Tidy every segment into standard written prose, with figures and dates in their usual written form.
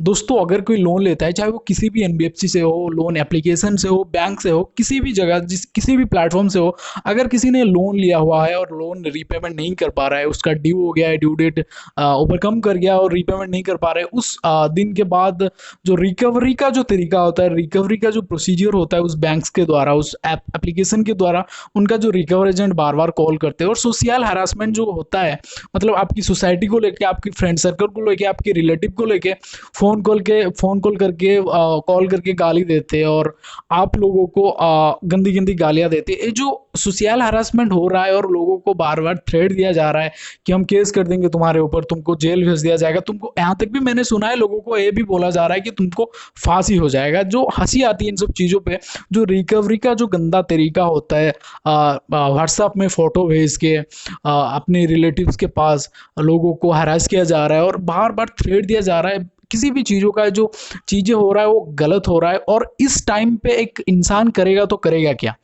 दोस्तों अगर कोई लोन लेता है, चाहे वो किसी भी एनबीएफसी से हो, लोन एप्लीकेशन से हो, बैंक से हो, किसी भी जगह किसी भी प्लेटफॉर्म से हो, अगर किसी ने लोन लिया हुआ है और लोन रीपेमेंट नहीं कर पा रहा है, उसका ड्यू हो गया है, ड्यू डेट ओवरकम कर गया और रीपेमेंट नहीं कर पा रहे, उस दिन के बाद जो रिकवरी का जो तरीका होता है, रिकवरी का जो प्रोसीजर होता है, उस बैंक्स के द्वारा, उस एप्लीकेशन के द्वारा उनका जो रिकवर एजेंट बार बार कॉल करते हैं और सोशल हरासमेंट जो होता है, मतलब आपकी सोसाइटी को लेके, आपकी फ्रेंड सर्कल को लेके, आपके रिलेटिव को लेके फोन कॉल करके कॉल करके गाली देते हैं और आप लोगों को गंदी गंदी गालियां देते हैं। ये जो सोशल हरासमेंट हो रहा है और लोगों को बार बार थ्रेट दिया जा रहा है कि हम केस कर देंगे तुम्हारे ऊपर, तुमको जेल भेज दिया जाएगा, तुमको, यहाँ तक भी मैंने सुना है लोगों को ये भी बोला जा रहा है कि तुमको फांसी हो जाएगा। जो हंसी आती है इन सब चीज़ों पे, जो रिकवरी का जो गंदा तरीका होता है, व्हाट्सएप में फ़ोटो भेज के अपने रिलेटिव्स के पास लोगों को हरास किया जा रहा है और बार बार थ्रेट दिया जा रहा है। किसी भी चीज़ों का जो चीज़ें हो रहा है वो गलत हो रहा है और इस टाइम पे एक इंसान करेगा तो करेगा क्या?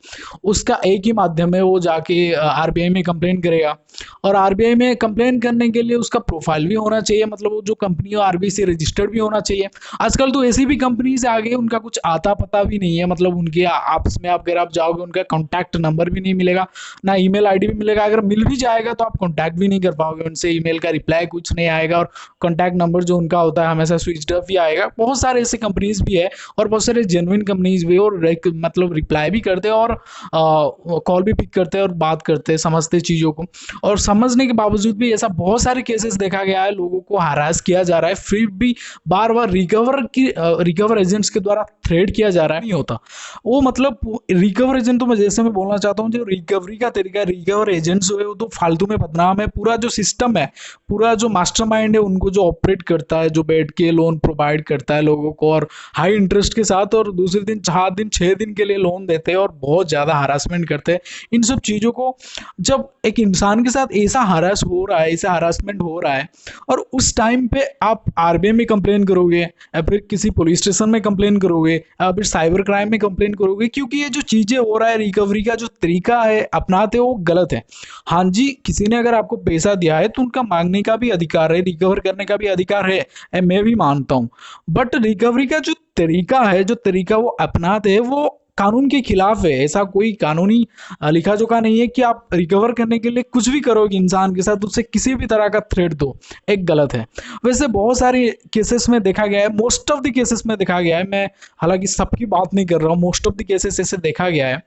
उसका एक ही माध्यम है, वो जाके आरबीआई में कंप्लेन करेगा और आरबीआई में कंप्लेन करने के लिए उसका प्रोफाइल भी होना चाहिए, मतलब वो जो कंपनी हो आरबीआई से रजिस्टर्ड भी होना चाहिए। आजकल तो ऐसी भी कंपनीज आ गई उनका कुछ आता पता भी नहीं है, मतलब उनके आपस में आप अगर आप जाओगे उनका कॉन्टैक्ट नंबर भी नहीं मिलेगा, ना ईमेल आईडी भी मिलेगा, अगर मिल भी जाएगा तो आप कॉन्टैक्ट भी नहीं कर पाओगे उनसे, ईमेल का रिप्लाई कुछ नहीं आएगा और कॉन्टैक्ट नंबर जो उनका होता है हमेशा स्विच ऑफ ही आएगा। बहुत सारे ऐसे कंपनीज भी है और बहुत सारे जेन्युइन कंपनीज भी, और मतलब रिप्लाई भी करते हैं और कॉल भी पिक करते हैं और बात करते हैं, समझते चीज़ों को, और समझने के बावजूद भी ऐसा बहुत सारे केसेस देखा गया है, लोगों को हरास किया जा रहा है, फिर भी बार बार रिकवर एजेंट्स के द्वारा थ्रेड किया जा रहा है, नहीं होता वो। मतलब रिकवर एजेंट तो मैं जैसे मैं बोलना चाहता हूँ, जो रिकवरी का तरीका, रिकवर एजेंट्स जो है वो तो फालतू में बदनाम है। पूरा जो सिस्टम है, पूरा जो मास्टरमाइंड है उनको जो ऑपरेट करता है, जो बैठ के लोन प्रोवाइड करता है लोगों को और हाई इंटरेस्ट के साथ, और दूसरे दिन 4 दिन 6 दिन के लिए लोन देते हैं और बहुत ज़्यादा हरासमेंट करते हैं। इन सब चीज़ों को जब एक इंसान के साथ ऐसा हरास हो रहा है, ऐसा हरासमेंट हो रहा है, और उस टाइम पे आप आरबीआई में कंप्लेन करोगे या फिर किसी पुलिस स्टेशन में कंप्लेन करोगे या फिर साइबर क्राइम में कंप्लेन करोगे, क्योंकि ये जो चीज़ें हो रहा है, रिकवरी का जो तरीका है अपनाते हो वो गलत है। हाँ जी, किसी ने अगर आपको पैसा दिया है तो उनका मांगने का भी अधिकार है, रिकवर करने का भी अधिकार है, मैं भी मानता हूँ। बट रिकवरी का जो तरीका है, जो तरीका वो अपनाते हैं, वो कानून के खिलाफ है। ऐसा कोई कानूनी लिखा जोखा नहीं है कि आप रिकवर करने के लिए कुछ भी करोगे इंसान के साथ, उससे किसी भी तरह का थ्रेट दो, एक गलत है। वैसे बहुत सारे केसेस में देखा गया है, मोस्ट ऑफ द केसेस में देखा गया है, मैं हालांकि सबकी बात नहीं कर रहा हूँ, मोस्ट ऑफ द केसेस ऐसे देखा गया है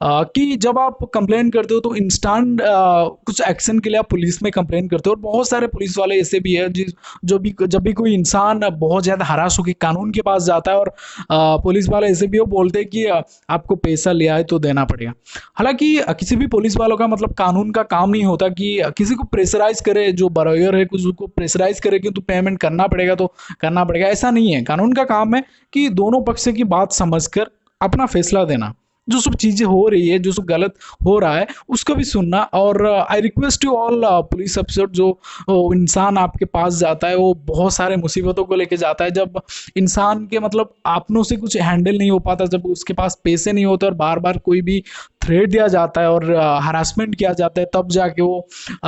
कि जब आप कंप्लेन करते हो तो इंस्टेंट कुछ एक्शन के लिए आप पुलिस में कंप्लेन करते हो, और बहुत सारे पुलिस वाले ऐसे भी है जो भी जब भी कोई इंसान बहुत ज़्यादा हरास होकर कानून के पास जाता है और पुलिस वाले ऐसे भी वो बोलते हैं कि आपको पैसा लिया है तो देना पड़ेगा। हालांकि किसी भी पुलिस वालों का मतलब कानून का काम नहीं होता कि किसी को प्रेशराइज करे, जो बरोयर है कुछ उसको प्रेशराइज करे कि तू पेमेंट करना पड़ेगा तो करना पड़ेगा, ऐसा नहीं है। कानून का काम है कि दोनों पक्ष की बात समझकर अपना फैसला देना, जो सब चीज़ें हो रही है, जो सब गलत हो रहा है उसको भी सुनना। और I request you all police अफसर, जो इंसान आपके पास जाता है वो बहुत सारे मुसीबतों को लेके जाता है, जब इंसान के मतलब अपनों से कुछ हैंडल नहीं हो पाता, जब उसके पास पैसे नहीं होते और बार बार कोई भी थ्रेट दिया जाता है और हरासमेंट किया जाता है, तब जाके वो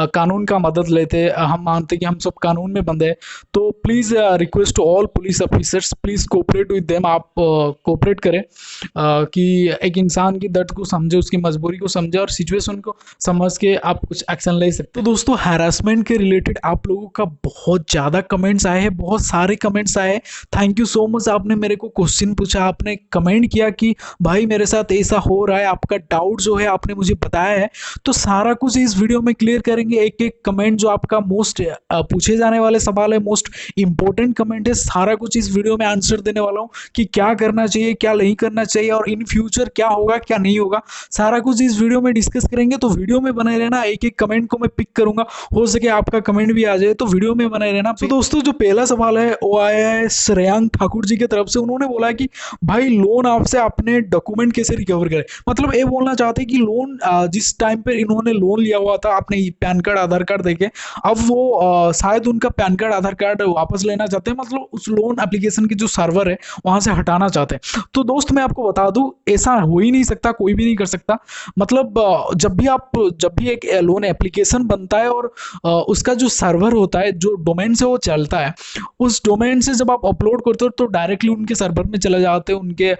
कानून का मदद लेते हैं। हम मानते हैं कि हम सब कानून में बंधे हैं, तो please request to all police officers, please cooperate with them. आप कोऑपरेट करें कि एक इंसान की दर्द को समझे, उसकी मजबूरी को समझे और सिचुएशन को समझ के आप कुछ एक्शन ले सकते। तो दोस्तों हैरासमेंट के रिलेटेड आप लोगों का बहुत ज़्यादा कमेंट्स आए हैं, बहुत सारे कमेंट्स आए हैं। थैंक यू सो मच, आपने मेरे को क्वेश्चन पूछा, आपने कमेंट किया कि भाई मेरे साथ ऐसा हो रहा है, आपका डाउट जो है आपने मुझे बताया है। तो सारा कुछ इस वीडियो में क्लियर करेंगे, एक एक कमेंट जो आपका मोस्ट पूछे जाने वाले सवाल है, मोस्ट इंपॉर्टेंट कमेंट है, सारा कुछ इस वीडियो में आंसर देने वाला हूँ कि क्या करना चाहिए, क्या नहीं करना चाहिए और इन फ्यूचर क्या होगा क्या नहीं होगा, सारा कुछ इस वीडियो में डिस्कस करेंगे। तो वीडियो में बने रहना, एक एक कमेंट को मैं पिक करूंगा, हो सके आपका कमेंट भी आ जाए, तो वीडियो में बने रहना। तो दोस्तों जो पहला सवाल है वो आया है श्रेयांक ठाकुर जी की तरफ से। उन्होंने बोला कि भाई लोन आपसे अपने डॉक्यूमेंट कैसे रिकवर करें, मतलब ये बोलना चाहते कि लोन जिस टाइम पे इन्होंने लोन लिया हुआ था अपने पैन कार्ड आधार कार्ड देके, अब वो शायद उनका पैन कार्ड आधार कार्ड वापस लेना चाहते हैं, मतलब उस लोन एप्लीकेशन की जो सर्वर है वहां से हटाना चाहते हैं। तो दोस्त मैं आपको बता दूं, ऐसा हो ही नहीं सकता, कोई भी नहीं कर सकता। मतलब जब भी एक लोन एप्लीकेशन बनता है और उसका जो सर्वर होता है, जो डोमेन से वो चलता है, उस डोमेन से जब आप अपलोड करते हो तो डायरेक्टली उनके सर्वर में चले जाते हैं, उनके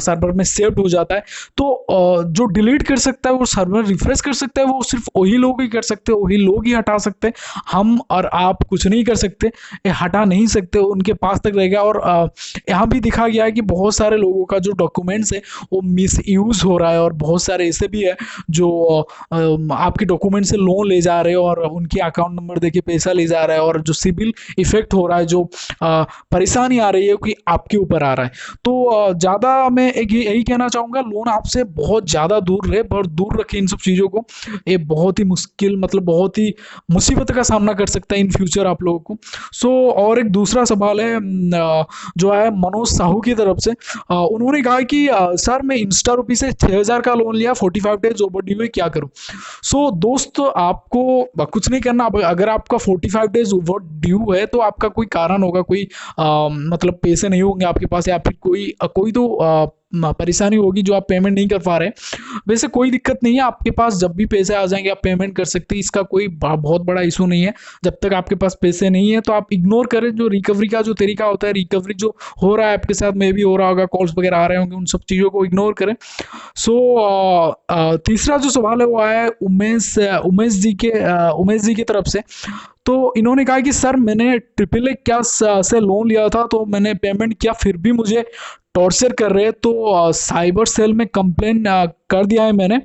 सर्वर में सेव्ड हो जाता है। तो जो डिलीट कर सकता है, वो सर्वर रिफ्रेश कर सकता है, वो सिर्फ वही लोग ही कर सकते हैं, वही लोग ही हटा सकते हैं। हम और आप कुछ नहीं कर सकते, ये हटा नहीं सकते, उनके पास तक रहेगा। और यहाँ भी दिखा गया है कि बहुत सारे लोगों का जो डॉक्यूमेंट्स है वो मिस यूज हो रहा है, और बहुत सारे ऐसे भी है जो आपके डॉक्यूमेंट से लोन ले जा रहे हैं और उनके अकाउंट नंबर देके पैसा ले जा रहा है, और जो सिबिल इफेक्ट हो रहा है, जो परेशानी आ रही है कि आपके ऊपर आ रहा है। तो ज़्यादा मैं एक यही कहना चाहूँगा, लोन आपसे बहुत ज़्यादा दूर रहे, बहुत दूर रखें इन सब चीज़ों को। ये बहुत ही मुश्किल, मतलब बहुत ही मुसीबत का सामना कर सकता है इन फ्यूचर आप लोगों को। सो और एक दूसरा सवाल है जो है मनोज साहू की तरफ से। उन्होंने कहा कि सर मैं इंस्टा रुपी से 6,000 का लोन लिया, 45 डेज ओवर ड्यू है, क्या करूं? सो दोस्त आपको कुछ नहीं करना। अगर आपका 45 डेज ओवर ड्यू है तो आपका कोई कारण होगा, कोई मतलब पैसे नहीं होंगे आपके पास, या फिर कोई तो परेशानी होगी जो आप पेमेंट नहीं कर पा रहे। वैसे कोई दिक्कत नहीं है, आपके पास जब भी पैसे आ जाएंगे आप पेमेंट कर सकते हैं, इसका कोई बहुत बड़ा इशू नहीं है। जब तक आपके पास पैसे नहीं है तो आप इग्नोर करें, जो रिकवरी का जो तरीका होता है, रिकवरी जो हो रहा है आपके साथ में भी हो रहा होगा, कॉल्स वगैरह आ रहे होंगे, उन सब चीज़ों को इग्नोर करें। सो तीसरा जो सवाल है वो आया है उमेश जी की तरफ से। तो इन्होंने कहा कि सर मैंने ट्रिपल ए क्या से लोन लिया था, तो मैंने पेमेंट किया, फिर भी मुझे टॉर्चर कर रहे हैं। तो साइबर सेल में कंप्लेन कर दिया है मैंने,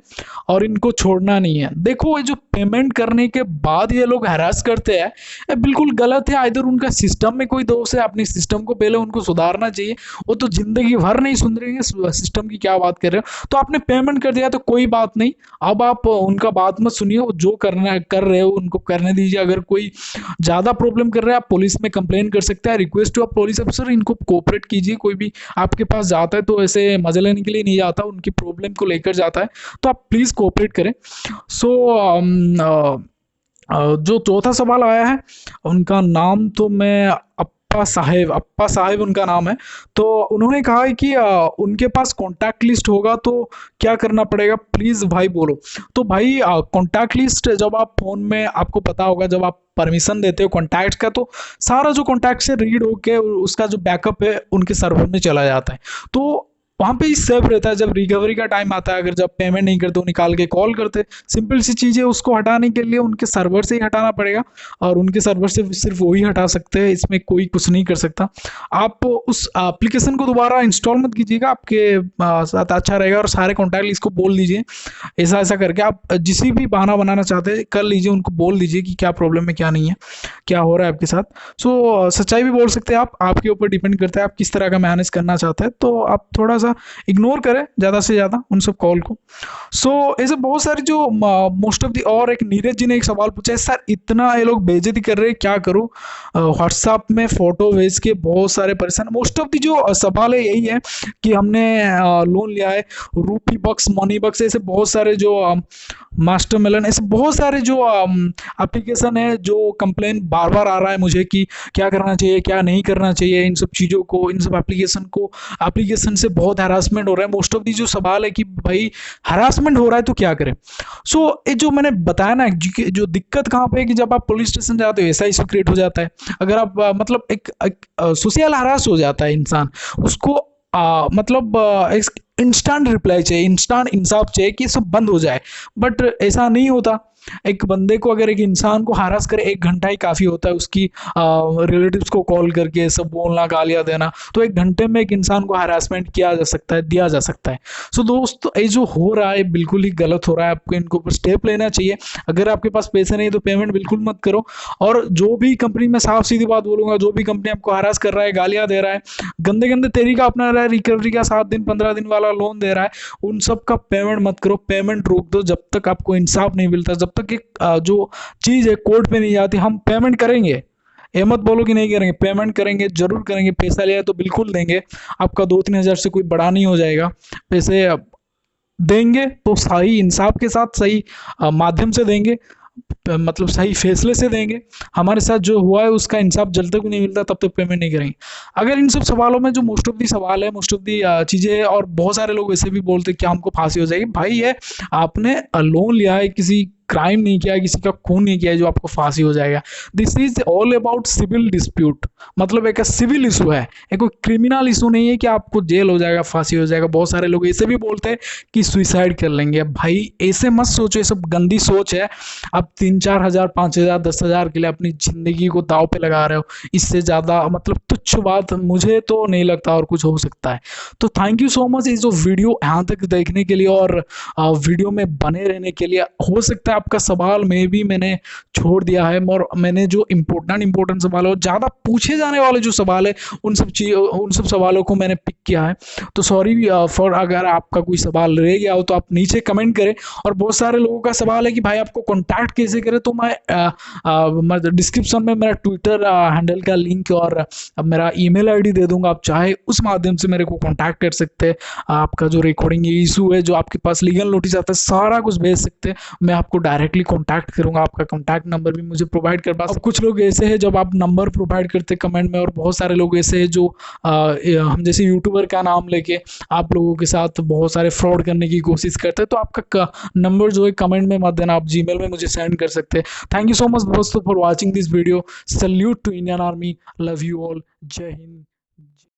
और इनको छोड़ना नहीं है। देखो ये जो पेमेंट करने के बाद ये लोग हरास करते हैं, ये बिल्कुल गलत है। इधर उनका सिस्टम में कोई दोष है, अपने सिस्टम को पहले उनको सुधारना चाहिए। वो तो जिंदगी भर नहीं सुधरेंगे, सिस्टम की क्या बात कर रहे हो। तो आपने पेमेंट कर दिया तो कोई बात नहीं, अब आप उनका बात मत सुनिए, वो जो करना कर रहे हो उनको करने दीजिए। अगर कोई ज़्यादा प्रॉब्लम कर रहा है आप पुलिस में कंप्लेन कर सकते हैं। रिक्वेस्ट टू आप पुलिस अफसर, इनको कोऑपरेट कीजिए। कोई भी आपके पास जाता है तो ऐसे मजे लेने के लिए नहीं जाता, उनकी प्रॉब्लम को लेकर जाता है, तो आप प्लीज़ कोऑपरेट करें। सो जो चौथा सवाल आया है उनका नाम तो मैं अप्पा साहेब उनका नाम है। तो उन्होंने कहा है कि उनके पास कॉन्टैक्ट लिस्ट होगा तो क्या करना पड़ेगा, प्लीज़ भाई बोलो। तो भाई कॉन्टैक्ट लिस्ट जब आप फ़ोन में, आपको पता होगा जब आप परमिशन देते हो कॉन्टैक्ट का, तो सारा जो कॉन्टैक्ट से रीड होके उसका जो बैकअप है उनके सर्वर में चला जाता है। तो वहाँ पे ही सेव रहता है। जब रिकवरी का टाइम आता है, अगर जब पेमेंट नहीं करते वो निकाल के कॉल करते, सिंपल सी चीज़ है। उसको हटाने के लिए उनके सर्वर से ही हटाना पड़ेगा, और उनके सर्वर से सिर्फ वही हटा सकते हैं, इसमें कोई कुछ नहीं कर सकता। आप उस एप्लीकेशन को दोबारा इंस्टॉल मत कीजिएगा, आपके साथ अच्छा रहेगा। और सारे कॉन्टैक्ट लिस्ट को बोल दीजिए, ऐसा ऐसा करके आप जिस भी बहाना बनाना चाहते हैं कर लीजिए, उनको बोल दीजिए कि क्या प्रॉब्लम है, क्या नहीं है, क्या हो रहा है आपके साथ। सो सच्चाई भी बोल सकते हैं आप, आपके ऊपर डिपेंड करता है आप किस तरह का मैनेज करना चाहते हैं। तो आप थोड़ा सा इग्नोर करें ज़्यादा से ज़्यादा उन सब कॉल को। सो ऐसे बहुत सारे जो मोस्ट ऑफ दी, और एक नीरज जी ने एक सवाल पूछा है, सर इतना ये लोग बेइज्जती कर रहे हैं, क्या करूं? व्हाट्सएप में फ़ोटो भेज के बहुत सारे परेशान। मोस्ट ऑफ दी जो सवाल है यही है कि हमने लोन लिया है, रूपी बक्स, मनी बक्स, ऐसे बहुत सारे जो मास्टर मिलन, ऐसे बहुत सारे जो एप्लीकेशन है, जो कंप्लेन बार बार आ रहा है मुझे कि क्या करना चाहिए, क्या नहीं करना चाहिए, इन सब चीज़ों को, इन सब एप्लीकेशन से बहुत हरासमेंट हो रहा है। मोस्ट ऑफ दी जो सवाल है कि भाई हरासमेंट हो रहा है तो क्या करें। सो ये जो मैंने बताया ना, जो दिक्कत कहाँ पे है कि जब आप पुलिस स्टेशन जाते हो ऐसा इशू क्रिएट हो जाता है। अगर आप मतलब एक सोशल हरास हो जाता है इंसान, उसको मतलब एक इंस्टेंट रिप्लाई चाहिए, इंस्टेंट इंसाफ चाहिए कि सब बंद हो जाए, बट ऐसा नहीं होता। एक बंदे को, अगर एक इंसान को हरास करे, 1 घंटा ही काफ़ी होता है उसकी रिलेटिव्स को कॉल करके सब बोलना, गालियाँ देना। तो 1 घंटे में एक इंसान को हरासमेंट किया जा सकता है, दिया जा सकता है। सो दोस्त ये जो हो रहा है बिल्कुल ही गलत हो रहा है, आपको इनको ऊपर स्टेप लेना चाहिए। अगर आपके पास पैसे नहीं तो पेमेंट बिल्कुल मत करो। और जो भी कंपनी, में साफ सीधी बात बोलूँगा, जो भी कंपनी आपको हरास कर रहा है, गालियाँ दे रहा है, गंदे गंदे तरीका अपना रहा है, रिकवरी का 7 दिन 15 दिन वाला लोन दे रहा है, उन सब का पेमेंट मत करो। पेमेंट रोक दो जब तक आपको इंसाफ नहीं मिलता, जब तक एक जो चीज़ है कोर्ट पे नहीं जाती। हम पेमेंट करेंगे, ये मत बोलो कि नहीं करेंगे, पेमेंट करेंगे, जरूर करेंगे। पैसा लिया तो बिल्कुल देंगे, आपका 2-3 हज़ार से कोई बड़ा नहीं हो जाएगा पैसे। देंगे तो सही इंसाफ के साथ, सही माध्यम से देंगे, मतलब सही फैसले से देंगे। हमारे साथ जो हुआ है उसका इंसाफ जब तक नहीं मिलता तब तक पेमेंट नहीं करेंगे। अगर इन सब सवालों में जो मोस्ट ऑफ दी सवाल है, मोस्ट ऑफ दी चीज़ें है, और बहुत सारे लोग ऐसे भी बोलते हैं कि हमको फांसी हो जाएगी। भाई ये आपने लोन लिया है, किसी क्राइम नहीं किया है, किसी का खून नहीं किया है जो आपको फांसी हो जाएगा। This is all about civil dispute, मतलब एक सिविल इशू है, एक कोई क्रिमिनल इशू नहीं है कि आपको जेल हो जाएगा, फांसी हो जाएगा। बहुत सारे लोग ऐसे भी बोलते हैं कि सुइसाइड कर लेंगे। भाई ऐसे मत सोचो, ये सब गंदी सोच है। आप 3-4 हज़ार, 5 हज़ार, 10 हज़ार के लिए अपनी ज़िंदगी को दाव पे लगा रहे हो। इससे ज़्यादा मतलब तुच्छ बात मुझे तो नहीं लगता और कुछ हो सकता है। तो थैंक यू सो मच इस जो वीडियो यहाँ तक देखने के लिए और वीडियो में बने रहने के लिए। हो सकता है आपका सवाल में भी मैंने छोड़ दिया है, और मैंने जो इम्पोर्टेंट सवाल है, ज़्यादा पूछे जाने वाले जो सवाल है, उन सब सवालों को मैंने पिक किया है। तो सॉरी फॉर अगर आपका कोई सवाल रह गया हो तो आप नीचे कमेंट करें। और बहुत सारे लोगों का सवाल है कि भाई आपको कॉन्टैक्ट कैसे करें, तो मैं डिस्क्रिप्शन में मेरा ट्विटर हैंडल का लिंक और मेरा ईमेल आईडी दे दूंगा। आप चाहे उस माध्यम से मेरे को कॉन्टैक्ट कर सकते हैं। आपका जो रिकॉर्डिंग इशू है, जो आपके पास लीगल नोटिस आता है, सारा कुछ भेज सकते हैं। मैं आपको डायरेक्टली कॉन्टैक्ट करूंगा। आपका कॉन्टैक्ट नंबर भी मुझे प्रोवाइड कर पास। कुछ लोग ऐसे हैं जब आप नंबर प्रोवाइड करते कमेंट में, और बहुत सारे लोग ऐसे हैं जो हम जैसे यूट्यूबर का नाम लेके आप लोगों के साथ बहुत सारे फ्रॉड करने की कोशिश करते हैं। तो आपका नंबर जो है कमेंट में मत देना, आप जीमेल में मुझे सेंड कर सकते हैं। थैंक यू सो मच दोस्तों for watching this video. Salute to Indian army, love you all, जय हिंद।